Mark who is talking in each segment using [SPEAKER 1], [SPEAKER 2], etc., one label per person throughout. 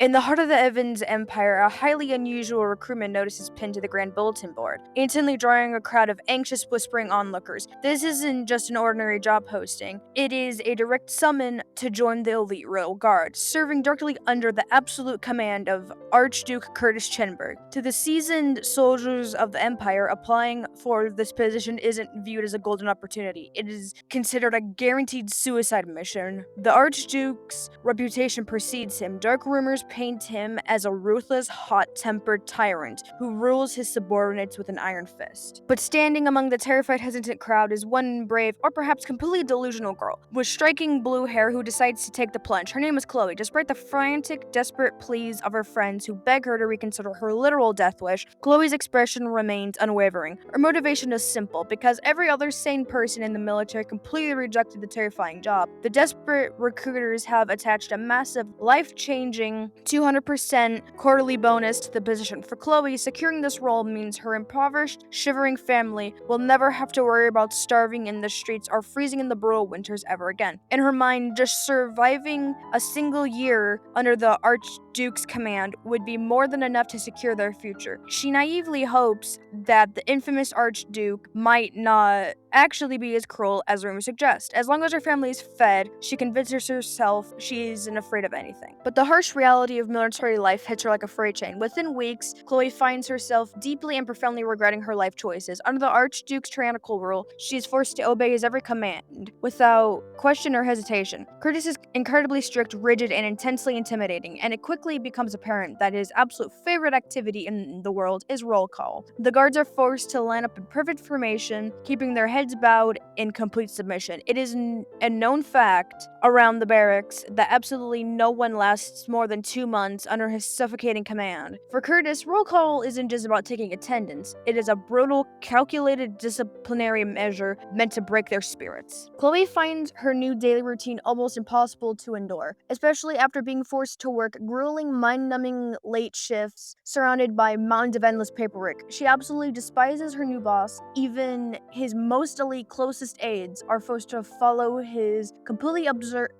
[SPEAKER 1] In the heart of the Evans Empire, a highly unusual recruitment notice is pinned to the grand bulletin board, instantly drawing a crowd of anxious, whispering onlookers. This isn't just an ordinary job posting. It is a direct summon to join the elite royal guard, serving directly under the absolute command of Archduke Curtis Chenberg. To the seasoned soldiers of the Empire, applying for this position isn't viewed as a golden opportunity. It is considered a guaranteed suicide mission. The Archduke's reputation precedes him. Dark rumors paint him as a ruthless, hot-tempered tyrant who rules his subordinates with an iron fist. But standing among the terrified, hesitant crowd is one brave, or perhaps completely delusional girl, with striking blue hair who decides to take the plunge. Her name is Chloe. Despite the frantic, desperate pleas of her friends who beg her to reconsider her literal death wish, Chloe's expression remains unwavering. Her motivation is simple: because every other sane person in the military completely rejected the terrifying job, the desperate recruiters have attached a massive, life-changing 200% quarterly bonus to the position. For Chloe, securing this role means her impoverished, shivering family will never have to worry about starving in the streets or freezing in the brutal winters ever again. In her mind, just surviving a single year under the Archduke's command would be more than enough to secure their future. She naively hopes that the infamous Archduke might not actually be as cruel as rumors suggest. As long as her family is fed, she convinces herself she isn't afraid of anything. But the harsh reality of military life hits her like a freight train. Within weeks, Chloe finds herself deeply and profoundly regretting her life choices. Under the Archduke's tyrannical rule, she is forced to obey his every command without question or hesitation. Curtis is incredibly strict, rigid, and intensely intimidating, and it quickly becomes apparent that his absolute favorite activity in the world is roll call. The guards are forced to line up in perfect formation, keeping their heads bowed in complete submission. It is a known fact around the barracks that absolutely no one lasts more than 2 months under his suffocating command. For Curtis, roll call isn't just about taking attendance. It is a brutal, calculated disciplinary measure meant to break their spirits. Chloe finds her new daily routine almost impossible to endure, especially after being forced to work grueling, mind-numbing late shifts surrounded by mountains of endless paperwork. She absolutely despises her new boss. Even his most elite, closest aides are forced to follow his completely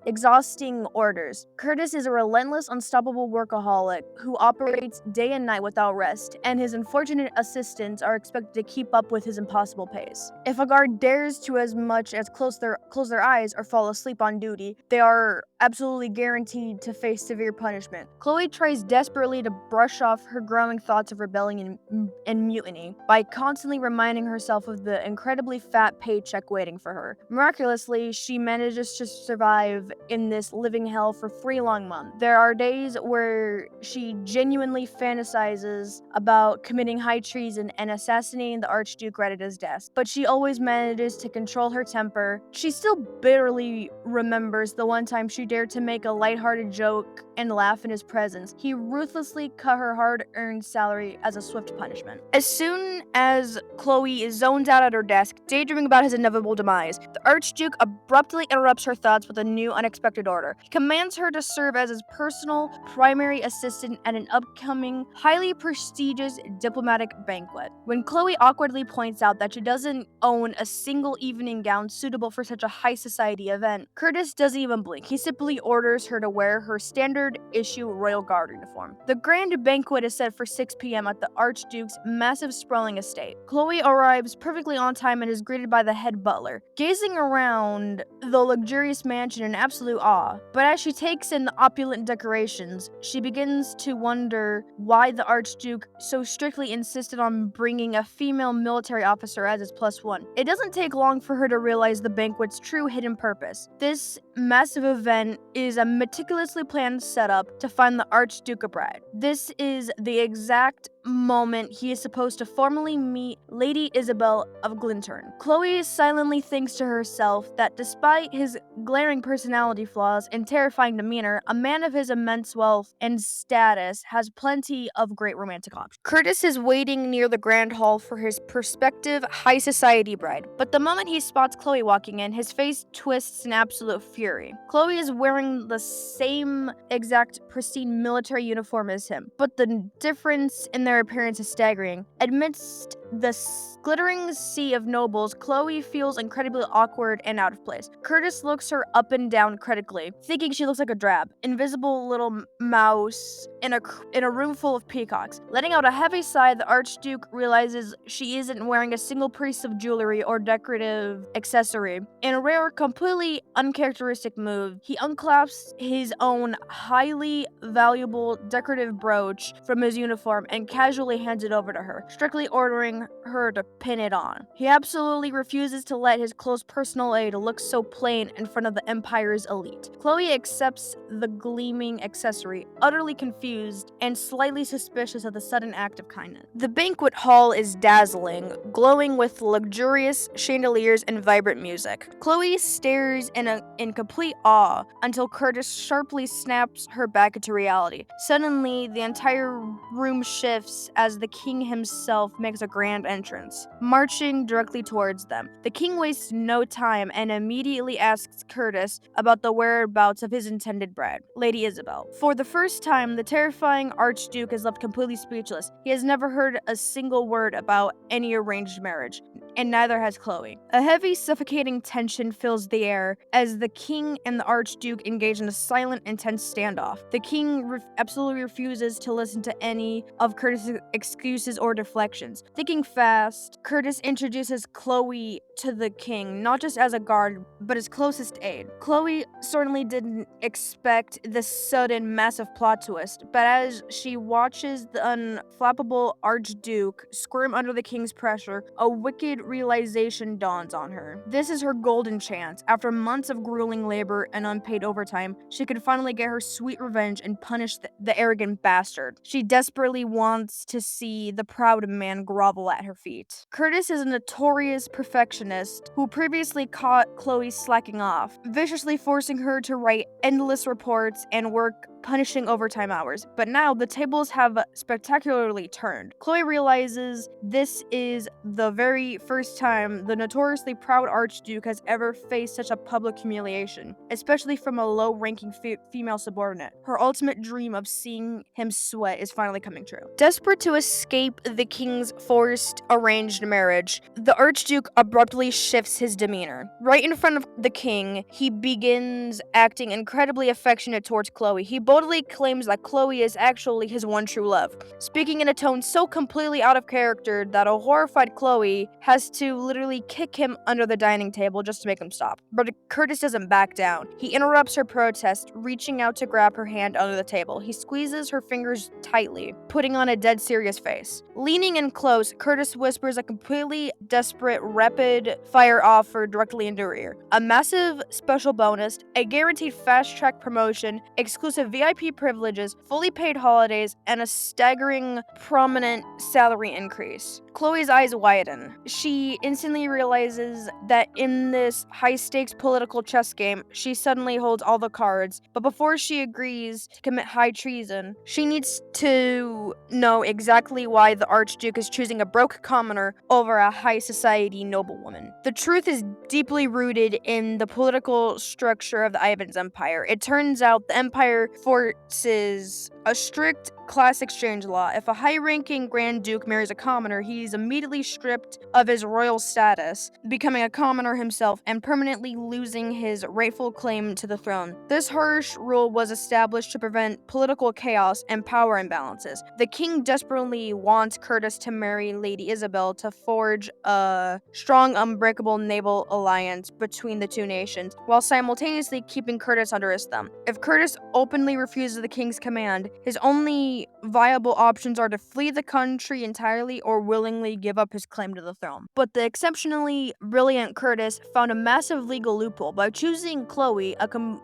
[SPEAKER 1] exhausting orders. Curtis is a relentless, unstoppable workaholic who operates day and night without rest, and his unfortunate assistants are expected to keep up with his impossible pace. If a guard dares to as much as close their eyes or fall asleep on duty, they are absolutely guaranteed to face severe punishment. Chloe tries desperately to brush off her growing thoughts of rebellion and mutiny by constantly reminding herself of the incredibly fat paycheck waiting for her. Miraculously, she manages to survive in this living hell for 3 long months. There are days where she genuinely fantasizes about committing high treason and assassinating the Archduke right at his desk, but she always manages to control her temper. She still bitterly remembers the one time she dared to make a lighthearted joke and laugh in his presence. He ruthlessly cut her hard-earned salary as a swift punishment. As soon as Chloe is zoned out at her desk, daydreaming about his inevitable demise, the Archduke abruptly interrupts her thoughts with a new, unexpected order. He commands her to serve as his personal, primary assistant at an upcoming, highly prestigious diplomatic banquet. When Chloe awkwardly points out that she doesn't own a single evening gown suitable for such a high society event, Curtis doesn't even blink. He simply orders her to wear her standard-issue Royal Guard uniform. The grand banquet is set for 6 p.m. at the Archduke's massive, sprawling estate. Chloe arrives perfectly on time and is greeted by the head butler, gazing around the luxurious mansion in absolute awe. But as she takes in the opulent decorations, she begins to wonder why the Archduke so strictly insisted on bringing a female military officer as his +1. It doesn't take long for her to realize the banquet's true hidden purpose. This massive event is a meticulously planned setup to find the Archduke a bride. This is the exact moment he is supposed to formally meet Lady Isabel of Glintern. Chloe silently thinks to herself that despite his glaring personality flaws and terrifying demeanor, a man of his immense wealth and status has plenty of great romantic options. Curtis is waiting near the grand hall for his prospective high society bride, but the moment he spots Chloe walking in, his face twists in absolute fury. Chloe is wearing the same exact pristine military uniform as him, but the difference in their appearance is staggering. Amidst the glittering sea of nobles, Chloe feels incredibly awkward and out of place. Curtis looks her up and down critically, thinking she looks like a drab, invisible little mouse in a room full of peacocks. Letting out a heavy sigh, the Archduke realizes she isn't wearing a single piece of jewelry or decorative accessory. In a rare, completely uncharacteristic move, he unclasps his own highly valuable decorative brooch from his uniform and casually hands it over to her, strictly ordering her to pin it on. He absolutely refuses to let his close personal aide look so plain in front of the Empire's elite. Chloe accepts the gleaming accessory, utterly confused and slightly suspicious of the sudden act of kindness. The banquet hall is dazzling, glowing with luxurious chandeliers and vibrant music. Chloe stares in complete awe until Curtis sharply snaps her back into reality. Suddenly, the entire room shifts as the king himself makes a grand entrance, marching directly towards them. The king wastes no time and immediately asks Curtis about the whereabouts of his intended bride, Lady Isabel. For the first time, the terrifying Archduke is left completely speechless. He has never heard a single word about any arranged marriage, and neither has Chloe. A heavy, suffocating tension fills the air as the king and the Archduke engage in a silent, intense standoff. The king absolutely refuses to listen to any of Curtis' excuses or deflections. Thinking fast, Curtis introduces Chloe to the king, not just as a guard, but his closest aide. Chloe certainly didn't expect this sudden, massive plot twist, but as she watches the unflappable Archduke squirm under the king's pressure, a wicked realization dawns on her. This is her golden chance. After months of grueling labor and unpaid overtime, she could finally get her sweet revenge and punish the arrogant bastard. She desperately wants to see the proud man grovel at her feet. Curtis is a notorious perfectionist who previously caught Chloe slacking off, viciously forcing her to write endless reports and work punishing overtime hours. But now the tables have spectacularly turned. Chloe realizes this is the very first time the notoriously proud Archduke has ever faced such a public humiliation, especially from a low-ranking female subordinate. Her ultimate dream of seeing him sweat is finally coming true. Desperate to escape the king's forced arranged marriage, the Archduke abruptly shifts his demeanor. Right in front of the king, he begins acting incredibly affectionate towards Chloe. He boldly claims that Chloe is actually his one true love, speaking in a tone so completely out of character that a horrified Chloe has to literally kick him under the dining table just to make him stop. But Curtis doesn't back down. He interrupts her protest, reaching out to grab her hand under the table. He squeezes her fingers tightly, putting on a dead serious face. Leaning in close, Curtis whispers a completely desperate, rapid-fire offer directly into her ear. A massive special bonus, a guaranteed fast-track promotion, exclusive VIP privileges, fully paid holidays, and a staggering, prominent salary increase. Chloe's eyes widen. She instantly realizes that in this high-stakes political chess game, she suddenly holds all the cards, but before she agrees to commit high treason, she needs to know exactly why the Archduke is choosing a broke commoner over a high society noblewoman. The truth is deeply rooted in the political structure of the Ivan's Empire. It turns out the Empire forces a strict class exchange law. If a high-ranking Grand Duke marries a commoner, he's immediately stripped of his royal status, becoming a commoner himself and permanently losing his rightful claim to the throne. This harsh rule was established to prevent political chaos and power imbalances. The king desperately wants Curtis to marry Lady Isabel to forge a strong, unbreakable naval alliance between the two nations, while simultaneously keeping Curtis under his thumb. If Curtis openly refuses the king's command, his only viable options are to flee the country entirely or willingly give up his claim to the throne. But the exceptionally brilliant Curtis found a massive legal loophole. By choosing Chloe,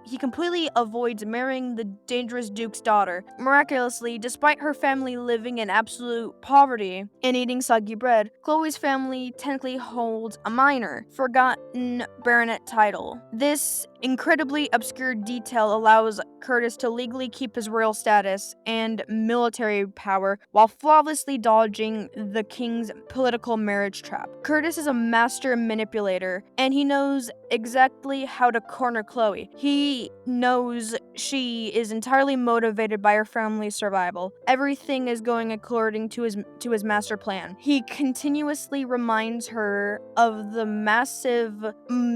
[SPEAKER 1] he completely avoids marrying the dangerous duke's daughter. Miraculously, despite her family living in absolute poverty and eating soggy bread, Chloe's family technically holds a minor, forgotten baronet title. This incredibly obscure detail allows Curtis to legally keep his royal status and military power while flawlessly dodging the king's political marriage trap. Curtis is a master manipulator, and he knows exactly how to corner Chloe. He knows she is entirely motivated by her family's survival. Everything is going according to his master plan. He continuously reminds her of the massive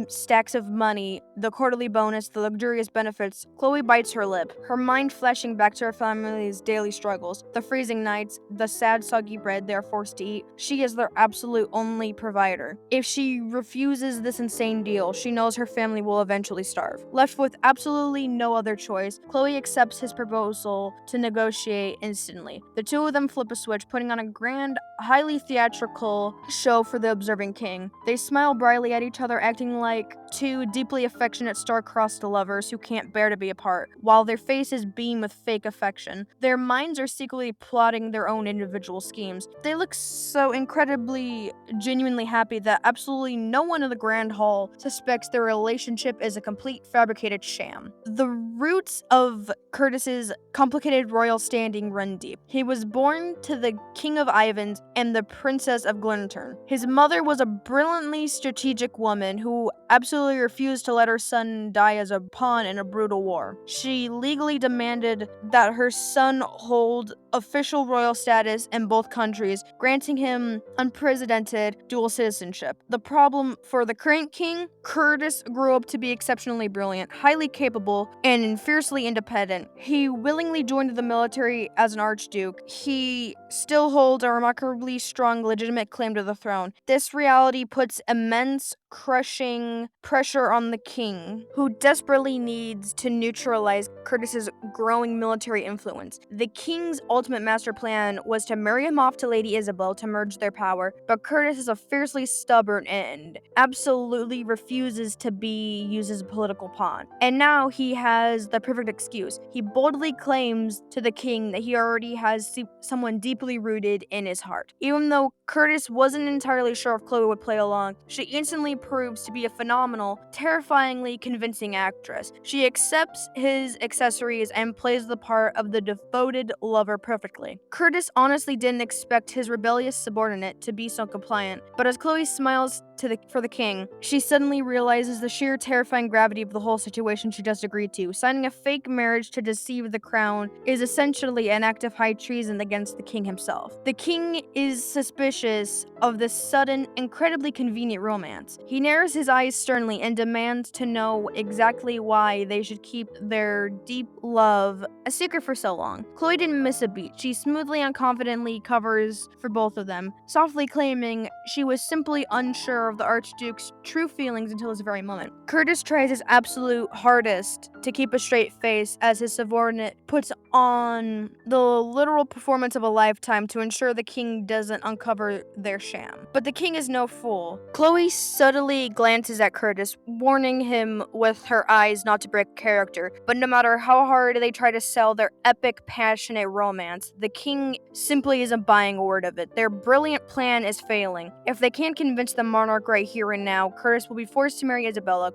[SPEAKER 1] stacks of money, the quarterly bonus, the luxurious benefits. Chloe bites her lip, her mind flashing back to her family's daily struggles, the freezing nights, the sad soggy bread they are forced to eat. She is their absolute only provider. If she refuses this insane deal, she knows her family will eventually starve. Left with absolutely no other choice, Chloe accepts his proposal to negotiate instantly. The two of them flip a switch, putting on a grand, highly theatrical show for the observing king. They smile brightly at each other, acting like two deeply affectionate star-crossed lovers who can't bear to be apart, while their faces beam with fake affection. Their minds are secretly plotting their own individual schemes. They look so incredibly, genuinely happy that absolutely no one in the Grand Hall suspects their relationship is a complete fabricated sham. The roots of Curtis's complicated royal standing run deep. He was born to the King of Ivans and the Princess of Glenturn. His mother was a brilliantly strategic woman who absolutely refused to let her son die as a pawn in a brutal war. She legally demanded that her son hold official royal status in both countries, granting him unprecedented dual citizenship. The problem for the current king, Curtis grew up to be exceptionally brilliant, highly capable, and fiercely independent. He willingly joined the military as an archduke. He still holds a remarkably strong legitimate claim to the throne. This reality puts immense, crushing pressure on the king, who desperately needs to neutralize Curtis's growing military influence. The king's ultimate master plan was to marry him off to Lady Isabel to merge their power, but Curtis is a fiercely stubborn and absolutely refuses to be used as a political pawn. And now he has the perfect excuse. He boldly claims to the king that he already has someone deeply rooted in his heart. Even though Curtis wasn't entirely sure if Chloe would play along, she instantly proves to be a phenomenal, terrifyingly convincing actress. She accepts his accessories and plays the part of the devoted lover perfectly. Curtis honestly didn't expect his rebellious subordinate to be so compliant, but as Chloe smiles for the king, she suddenly realizes the sheer terrifying gravity of the whole situation she just agreed to. Signing a fake marriage to deceive the crown is essentially an act of high treason against the king himself. The king is suspicious of this sudden, incredibly convenient romance. He narrows his eyes sternly and demands to know exactly why they should keep their deep love a secret for so long. Chloe didn't miss a beat. She smoothly and confidently covers for both of them, softly claiming she was simply unsure of the Archduke's true feelings until this very moment. Curtis tries his absolute hardest to keep a straight face as his subordinate puts on the literal performance of a lifetime to ensure the king doesn't uncover their sham. But the king is no fool. Chloe subtly glances at Curtis, warning him with her eyes not to break character. But no matter how hard they try to sell their epic, passionate romance, the king simply isn't buying a word of it. Their brilliant plan is failing. If they can't convince the monarch right here and now, Curtis will be forced to marry Isabella,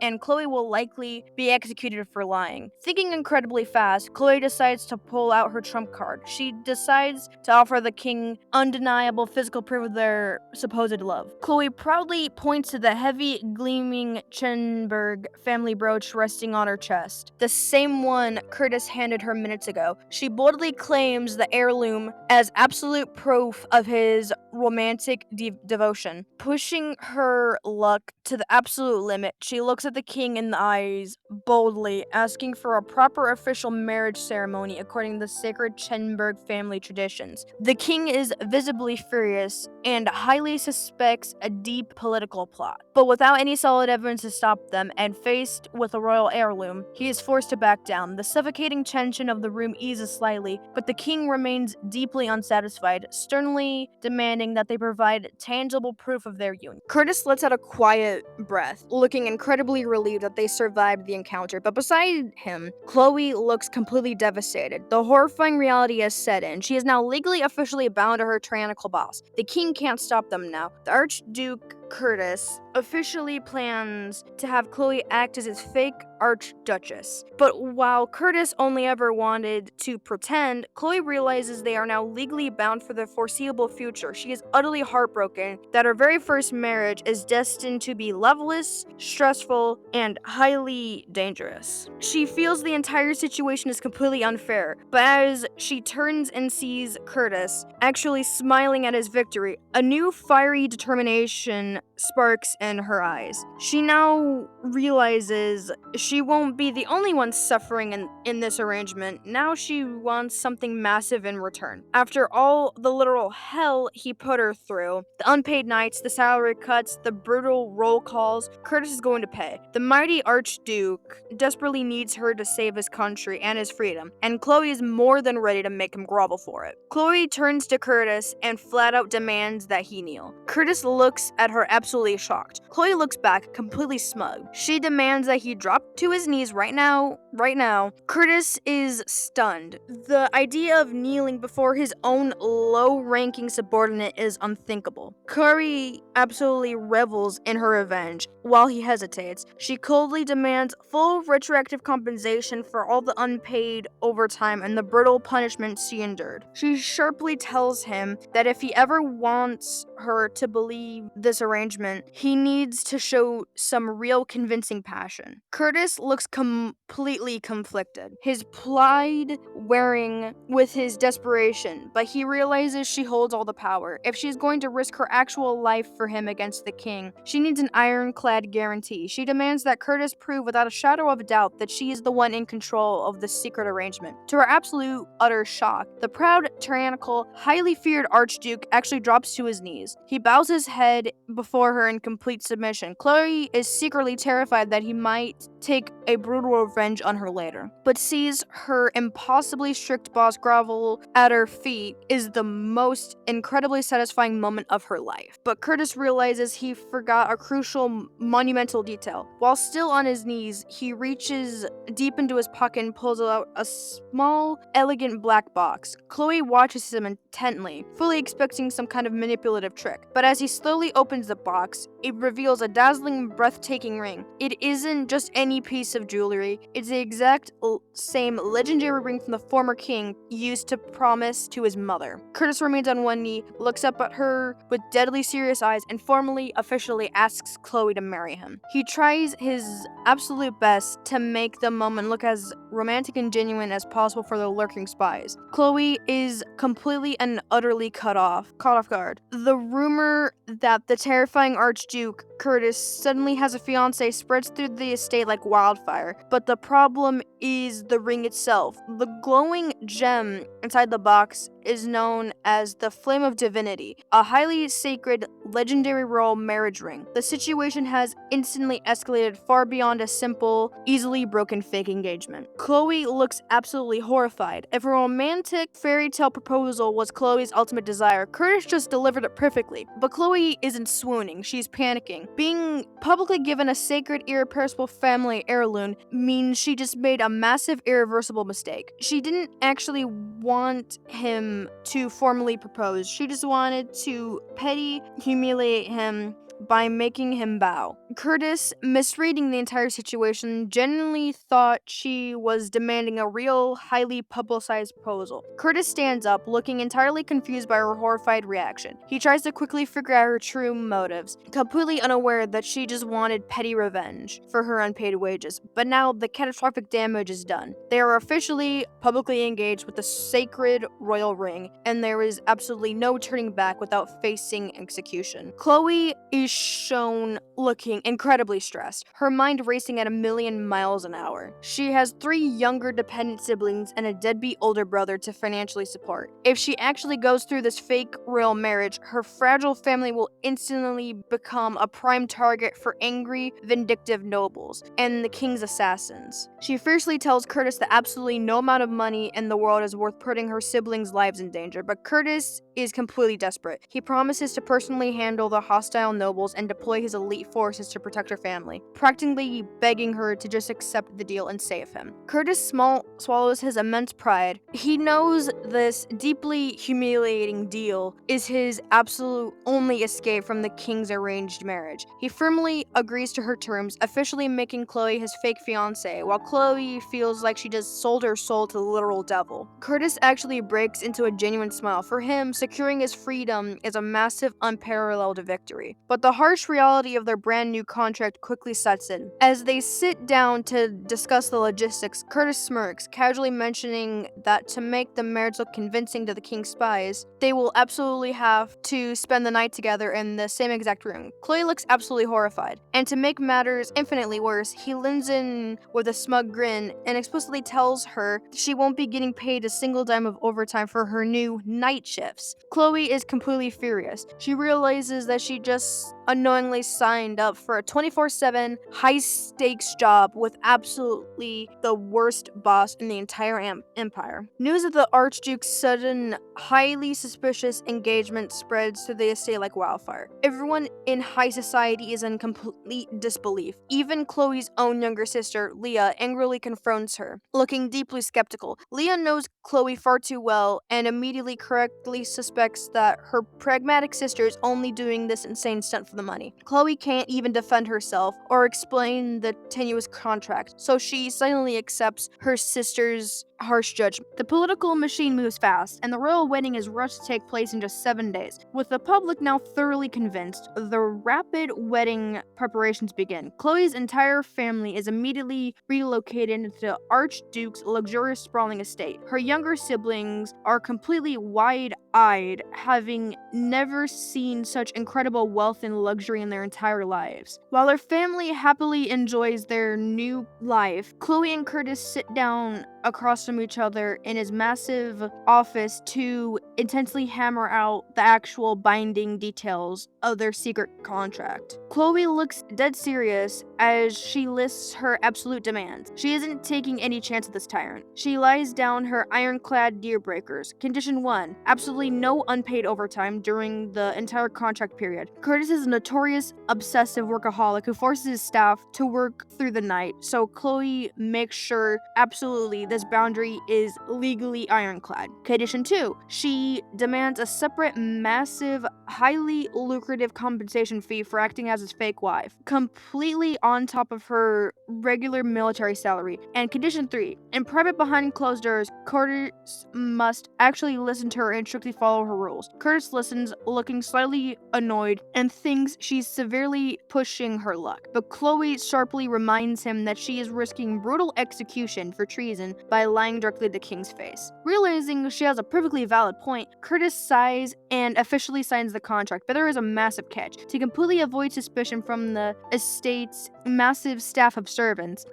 [SPEAKER 1] and Chloe will likely be executed for lying. Thinking incredibly fast, Chloe decides to pull out her trump card. She decides to offer the king undeniable physical proof of their supposed love. Chloe proudly points to the heavy, gleaming Chenberg family brooch resting on her chest, the same one Curtis handed her minutes ago. She boldly claims the heirloom as absolute proof of his romantic devotion. Pushing her luck to the absolute limit, she looks at the king in the eyes boldly, asking for a proper official marriage ceremony according to the sacred Chenberg family traditions. The king is visibly furious and highly suspects a deep political plot. But without any solid evidence to stop them, and faced with a royal heirloom, he is forced to back down. The suffocating tension of the room eases slightly, but the king remains deeply unsatisfied, sternly demanding that they provide tangible proof of their union. Curtis lets out a quiet breath, looking incredibly relieved that they survived the encounter, but beside him, Chloe looks completely devastated. The horrifying reality has set in. She is now legally officially bound to her tyrannical boss. The king can't stop them now. The Archduke Curtis officially plans to have Chloe act as his fake archduchess. But while Curtis only ever wanted to pretend, Chloe realizes they are now legally bound for the foreseeable future. She is utterly heartbroken that her very first marriage is destined to be loveless, stressful, and highly dangerous. She feels the entire situation is completely unfair, but as she turns and sees Curtis actually smiling at his victory, a new fiery determination sparks in her eyes. She now realizes she won't be the only one suffering in this arrangement. Now she wants something massive in return. After all the literal hell he put her through, the unpaid nights, the salary cuts, the brutal roll calls, Curtis is going to pay. The mighty Archduke desperately needs her to save his country and his freedom, and Chloe is more than ready to make him grovel for it. Chloe turns to Curtis and flat out demands that he kneel. Curtis looks at her absolutely shocked. Chloe looks back, completely smug. She demands that he drop to his knees right now. Curtis is stunned. The idea of kneeling before his own low-ranking subordinate is unthinkable. Chloe absolutely revels in her revenge. While he hesitates, she coldly demands full retroactive compensation for all the unpaid overtime and the brutal punishment she endured. She sharply tells him that if he ever wants her to believe this arrangement, he needs to show some real convincing passion. Curtis looks completely conflicted, his pride wearing with his desperation, but he realizes she holds all the power. If she's going to risk her actual life for him against the king, she needs an ironclad guarantee. She demands that Curtis prove without a shadow of a doubt that she is the one in control of this secret arrangement. To her absolute utter shock, the proud, tyrannical, highly feared Archduke actually drops to his knees. He bows his head before her in complete submission. Chloe is secretly terrified that he might take a brutal revenge on her later, but sees her impossibly strict boss grovel at her feet is the most incredibly satisfying moment of her life. But Curtis realizes he forgot a crucial, monumental detail. While still on his knees, he reaches deep into his pocket and pulls out a small, elegant black box. Chloe watches him intently, fully expecting some kind of manipulative trick. But as he slowly opens the box, it reveals a dazzling, breathtaking ring. It isn't just any piece of jewelry, it's the exact same legendary ring from the former king used to promise to his mother. Curtis remains on one knee, looks up at her with deadly serious eyes, and formally, officially asks Chloe to marry him. He tries his absolute best to make the moment look as romantic and genuine as possible for the lurking spies. Chloe is completely and utterly caught off guard. The rumor that the terrifying Archduke Curtis suddenly has a fiancée spreads through the estate like wildfire, but the problem is the ring itself. The glowing gem inside the box is known as the Flame of Divinity, a highly sacred, legendary royal marriage ring. The situation has instantly escalated far beyond a simple, easily broken fake engagement. Chloe looks absolutely horrified. If a romantic fairy tale proposal was Chloe's ultimate desire, Curtis just delivered it perfectly. But Chloe isn't swooning, she's panicking. Being publicly given a sacred, irreplaceable family heirloom means she just made a massive, irreversible mistake. She didn't actually want him to formally propose. She just wanted to petty humiliate him by making him bow. Curtis, misreading the entire situation, genuinely thought she was demanding a real, highly publicized proposal. Curtis stands up, looking entirely confused by her horrified reaction. He tries to quickly figure out her true motives, completely unaware that she just wanted petty revenge for her unpaid wages. But now the catastrophic damage is done. They are officially publicly engaged with the sacred royal ring, and there is absolutely no turning back without facing execution. Chloe is shown looking incredibly stressed, her mind racing at 1,000,000 miles an hour. She has 3 younger dependent siblings and a deadbeat older brother to financially support. If she actually goes through this fake royal marriage, her fragile family will instantly become a prime target for angry, vindictive nobles and the king's assassins. She fiercely tells Curtis that absolutely no amount of money in the world is worth putting her siblings' lives in danger, but Curtis is completely desperate. He promises to personally handle the hostile nobles nobles and deploy his elite forces to protect her family, practically begging her to just accept the deal and save him. Curtis swallows his immense pride. He knows this deeply humiliating deal is his absolute only escape from the king's arranged marriage. He firmly agrees to her terms, officially making Chloe his fake fiancée, while Chloe feels like she just sold her soul to the literal devil. Curtis actually breaks into a genuine smile. For him, securing his freedom is a massive, unparalleled victory. But the harsh reality of their brand new contract quickly sets in. As they sit down to discuss the logistics, Curtis smirks, casually mentioning that to make the marriage look convincing to the king's spies, they will absolutely have to spend the night together in the same exact room. Chloe looks absolutely horrified, and to make matters infinitely worse, he leans in with a smug grin and explicitly tells her she won't be getting paid a single dime of overtime for her new night shifts. Chloe is completely furious. She realizes that she just unknowingly signed up for a 24/7 high-stakes job with absolutely the worst boss in the entire empire. News of the Archduke's sudden, highly suspicious engagement spreads through the estate like wildfire. Everyone in high society is in complete disbelief. Even Chloe's own younger sister, Leah, angrily confronts her, looking deeply skeptical. Leah knows Chloe far too well and immediately correctly suspects that her pragmatic sister is only doing this insane stunt for the money. Chloe can't even defend herself or explain the tenuous contract, so she silently accepts her sister's harsh judgment. The political machine moves fast, and the royal wedding is rushed to take place in just 7 days. With the public now thoroughly convinced, the rapid wedding preparations begin. Chloe's entire family is immediately relocated into the Archduke's luxurious sprawling estate. Her younger siblings are completely wide-eyed, having never seen such incredible wealth and luxury in their entire lives. While her family happily enjoys their new life, Chloe and Curtis sit down across from each other in his massive office to intensely hammer out the actual binding details of their secret contract. Chloe looks dead serious as she lists her absolute demands. She isn't taking any chance with this tyrant. She lies down her ironclad deal breakers. Condition 1, absolutely no unpaid overtime during the entire contract period. Curtis is a notorious obsessive workaholic who forces his staff to work through the night, so Chloe makes sure absolutely this boundary is legally ironclad. Condition 2, she demands a separate, massive, highly lucrative compensation fee for acting as his fake wife, completely on top of her regular military salary. And condition 3, in private behind closed doors, Curtis must actually listen to her and strictly follow her rules. Curtis listens, looking slightly annoyed, and thinks she's severely pushing her luck. But Chloe sharply reminds him that she is risking brutal execution for treason by lying directly to the king's face. Realizing she has a perfectly valid point, Curtis sighs and officially signs the contract, but there is a massive catch. To completely avoid suspicion from the estate's massive staff of servants,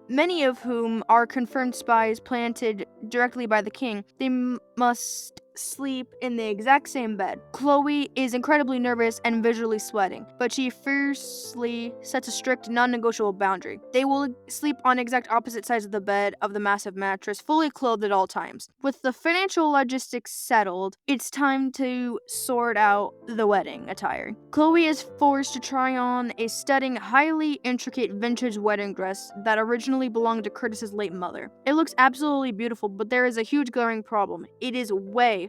[SPEAKER 1] many of whom are confirmed spies planted directly by the king, they must sleep in the exact same bed. Chloe is incredibly nervous and visually sweating, but she fiercely sets a strict, non-negotiable boundary. They will sleep on exact opposite sides of the bed of the massive mattress, fully clothed at all times. With the financial logistics settled, it's time to sort out the wedding attire. Chloe is forced to try on a stunning, highly intricate vintage wedding dress that originally belonged to Curtis's late mother. It looks absolutely beautiful, but there is a huge glaring problem. It is way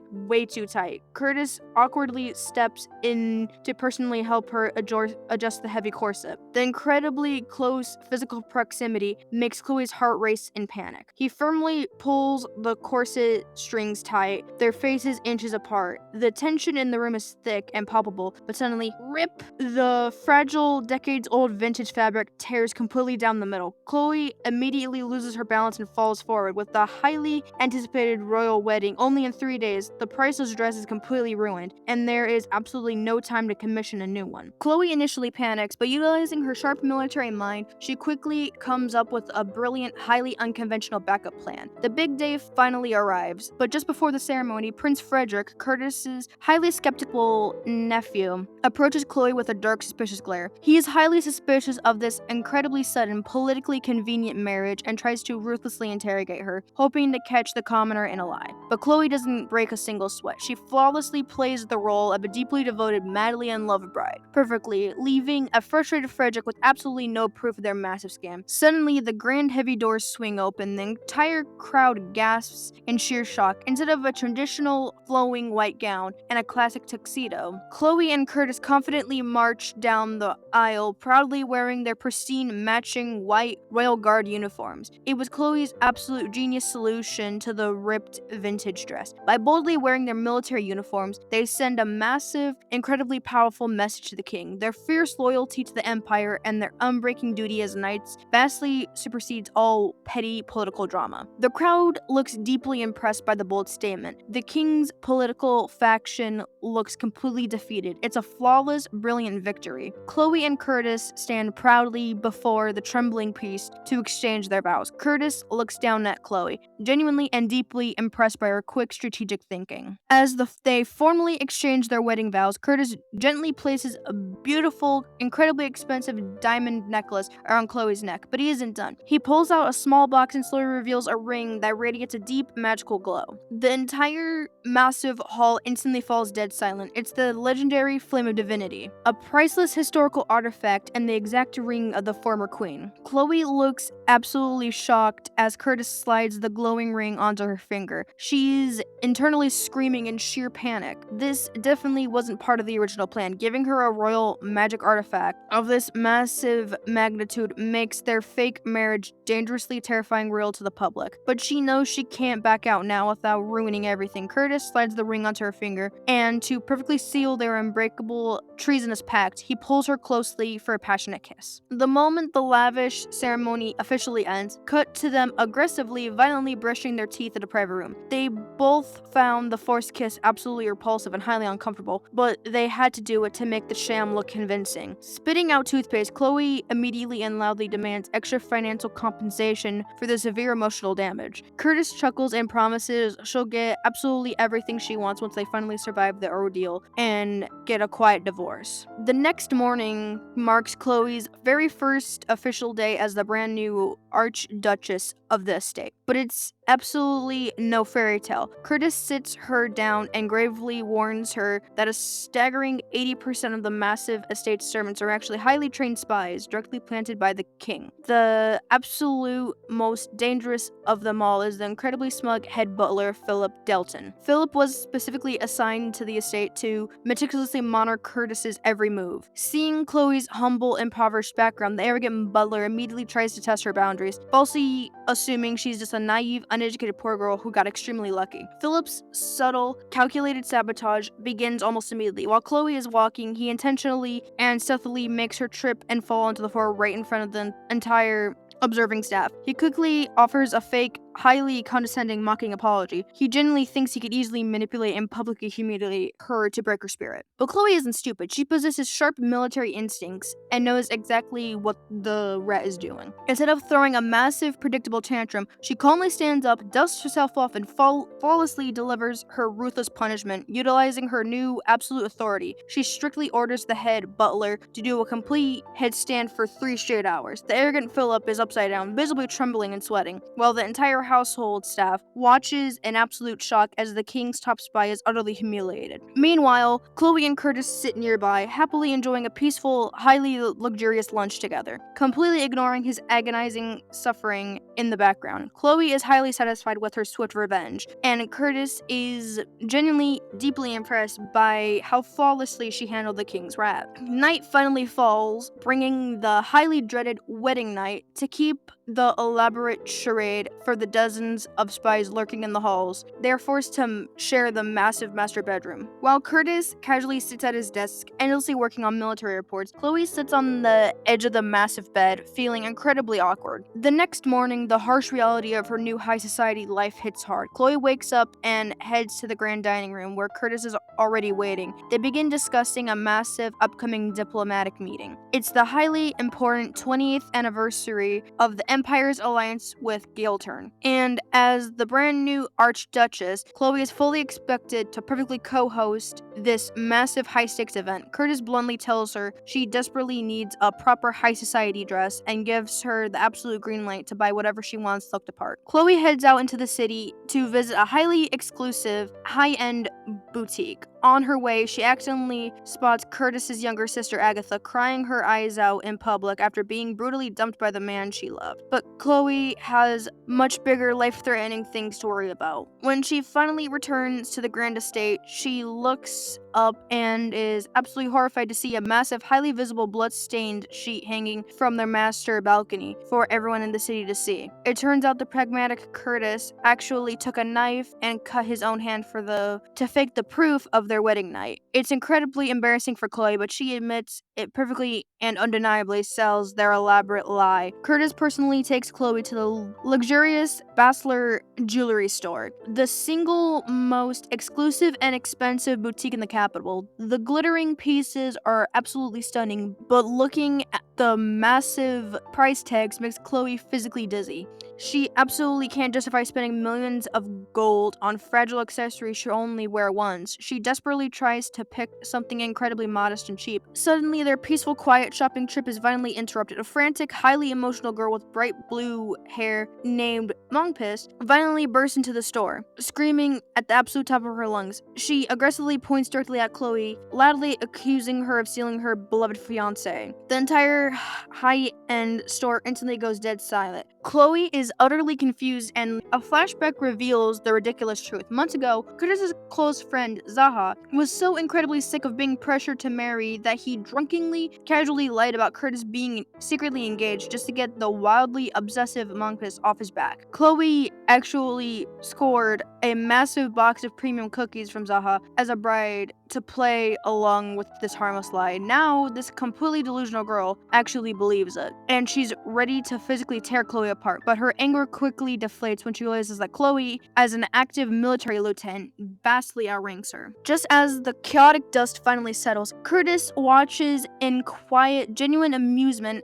[SPEAKER 1] too tight. Curtis awkwardly steps in to personally help her adjust the heavy corset. The incredibly close physical proximity makes Chloe's heart race in panic. He firmly pulls the corset strings tight, their faces inches apart. The tension in the room is thick and palpable, but suddenly, rip! The fragile, decades-old vintage fabric tears completely down the middle. Chloe immediately loses her balance and falls forward. With the highly anticipated royal wedding only in 3 days, the priceless dress is completely ruined, and there is absolutely no time to commission a new one. Chloe initially panics, but utilizing her sharp military mind, she quickly comes up with a brilliant, highly unconventional backup plan. The big day finally arrives, but just before the ceremony, Prince Frederick, Curtis's highly skeptical nephew, approaches Chloe with a dark, suspicious glare. He is highly suspicious of this incredibly sudden, politically convenient marriage and tries to ruthlessly interrogate her, hoping to catch the commoner in a lie. But Chloe doesn't break break a single sweat. She flawlessly plays the role of a deeply devoted, madly in love bride, perfectly, leaving a frustrated Frederick with absolutely no proof of their massive scam. Suddenly, the grand heavy doors swing open, the entire crowd gasps in sheer shock. Instead of a traditional flowing white gown and a classic tuxedo, Chloe and Curtis confidently march down the aisle, proudly wearing their pristine matching white Royal Guard uniforms. It was Chloe's absolute genius solution to the ripped vintage dress. By boldly wearing their military uniforms, they send a massive, incredibly powerful message to the king. Their fierce loyalty to the empire and their unbreaking duty as knights vastly supersedes all petty political drama. The crowd looks deeply impressed by the bold statement. The king's political faction looks completely defeated. It's a flawless, brilliant victory. Chloe and Curtis stand proudly before the trembling priest to exchange their vows. Curtis looks down at Chloe, genuinely and deeply impressed by her quick strategic thinking. As they formally exchange their wedding vows, Curtis gently places a beautiful, incredibly expensive diamond necklace around Chloe's neck, but he isn't done. He pulls out a small box and slowly reveals a ring that radiates a deep, magical glow. The entire massive hall instantly falls dead silent. It's the legendary Flame of Divinity, a priceless historical artifact and the exact ring of the former queen. Chloe looks absolutely shocked as Curtis slides the glowing ring onto her finger. She's internally screaming in sheer panic. This definitely wasn't part of the original plan. Giving her a royal magic artifact of this massive magnitude makes their fake marriage dangerously terrifying real to the public. But she knows she can't back out now without ruining everything. Curtis slides the ring onto her finger, and to perfectly seal their unbreakable treasonous pact, he pulls her closely for a passionate kiss. The moment the lavish ceremony officially ends, cut to them aggressively, violently brushing their teeth in a private room. They both found the forced kiss absolutely repulsive and highly uncomfortable, but they had to do it to make the sham look convincing. Spitting out toothpaste, Chloe immediately and loudly demands extra financial compensation for the severe emotional damage. Curtis chuckles and promises she'll get absolutely everything she wants once they finally survive the ordeal and get a quiet divorce. The next morning marks Chloe's very first official day as the brand new Archduchess of the estate, but it's absolutely no fairy tale. Curtis sits her down and gravely warns her that a staggering 80% of the massive estate's servants are actually highly trained spies directly planted by the king. The absolute most dangerous of them all is the incredibly smug head butler, Philip Delton. Philip was specifically assigned to the estate to meticulously monitor Curtis's every move. Seeing Chloe's humble, impoverished background, the arrogant butler immediately tries to test her boundaries, falsely assuming she's just a naive, uneducated poor girl who got extremely lucky. Philip's subtle, calculated sabotage begins almost immediately. While Chloe is walking, he intentionally and stealthily makes her trip and fall onto the floor right in front of the entire observing staff. He quickly offers a fake, highly condescending, mocking apology. He genuinely thinks he could easily manipulate and publicly humiliate her to break her spirit. But Chloe isn't stupid. She possesses sharp military instincts and knows exactly what the rat is doing. Instead of throwing a massive, predictable tantrum, she calmly stands up, dusts herself off, and flawlessly delivers her ruthless punishment, utilizing her new absolute authority. She strictly orders the head butler to do a complete headstand for 3 straight hours. The arrogant Philip is upside down, visibly trembling and sweating, while the entire household staff watches in absolute shock as the king's top spy is utterly humiliated. Meanwhile, Chloe and Curtis sit nearby, happily enjoying a peaceful, highly luxurious lunch together, completely ignoring his agonizing suffering in the background. Chloe is highly satisfied with her swift revenge, and Curtis is genuinely deeply impressed by how flawlessly she handled the king's wrath. Night finally falls, bringing the highly dreaded wedding night to keep the elaborate charade for the dozens of spies lurking in the halls. They are forced to share the massive master bedroom. While Curtis casually sits at his desk, endlessly working on military reports, Chloe sits on the edge of the massive bed, feeling incredibly awkward. The next morning, the harsh reality of her new high society life hits hard. Chloe wakes up and heads to the grand dining room where Curtis is already waiting. They begin discussing a massive upcoming diplomatic meeting. It's the highly important 20th anniversary of the Empire's alliance with Gaelturn. And as the brand new Archduchess, Chloe is fully expected to perfectly co-host this massive high-stakes event. Curtis bluntly tells her she desperately needs a proper high society dress and gives her the absolute green light to buy whatever she wants looked apart. Chloe heads out into the city to visit a highly exclusive, high-end boutique. On her way, she accidentally spots Curtis's younger sister Agatha crying her eyes out in public after being brutally dumped by the man she loved. But Chloe has much bigger life-threatening things to worry about. When she finally returns to the Grand Estate, she looks up and is absolutely horrified to see a massive, highly visible blood-stained sheet hanging from their master balcony for everyone in the city to see. It turns out the pragmatic Curtis actually took a knife and cut his own hand to fake the proof of their wedding night. It's incredibly embarrassing for Chloe, but she admits it perfectly and undeniably sells their elaborate lie. Curtis personally takes Chloe to the luxurious Basler jewelry store, the single most exclusive and expensive boutique in the capital. The glittering pieces are absolutely stunning, but looking at the massive price tags makes Chloe physically dizzy. She absolutely can't justify spending millions of gold on fragile accessories she only wear once. She desperately tries to pick something incredibly modest and cheap. Suddenly, their peaceful, quiet shopping trip is violently interrupted. A frantic, highly emotional girl with bright blue hair named Mongpist violently bursts into the store, screaming at the absolute top of her lungs. She aggressively points directly at Chloe, loudly accusing her of stealing her beloved fiancé. The entire high-end store instantly goes dead silent. Chloe is utterly confused, and a flashback reveals the ridiculous truth. Months ago, Curtis's close friend, Zaha, was so incredibly sick of being pressured to marry that he drunkenly, casually lied about Curtis being secretly engaged just to get the wildly obsessive Monkfist off his back. Chloe actually scored a massive box of premium cookies from Zaha as a bride to play along with this harmless lie. Now, this completely delusional girl actually believes it, and she's ready to physically tear Chloe apart, but her anger quickly deflates when she realizes that Chloe, as an active military lieutenant, vastly outranks her. Just as the chaotic dust finally settles, Curtis watches in quiet, genuine amusement